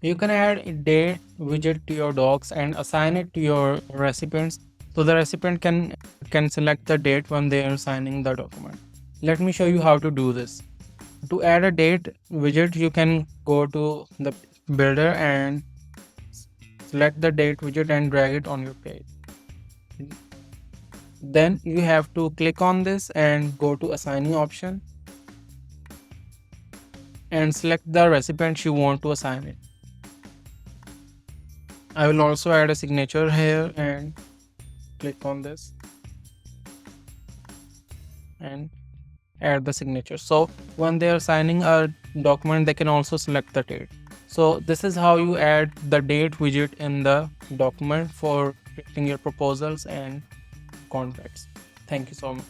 You can add a date widget to your docs and assign it to your recipients, so the recipient can select the date when they are signing the document. Let me show you how to do this. To add a date widget, you can go to the builder and select the date widget and drag it on your page. Then you have to click on this and go to assigning option and select the recipient you want to assign it. I will also add a signature here and click on this and add the signature. So when they are signing a document, they can also select the date. So this is how you add the date widget in the document for creating your proposals and contracts. Thank you so much.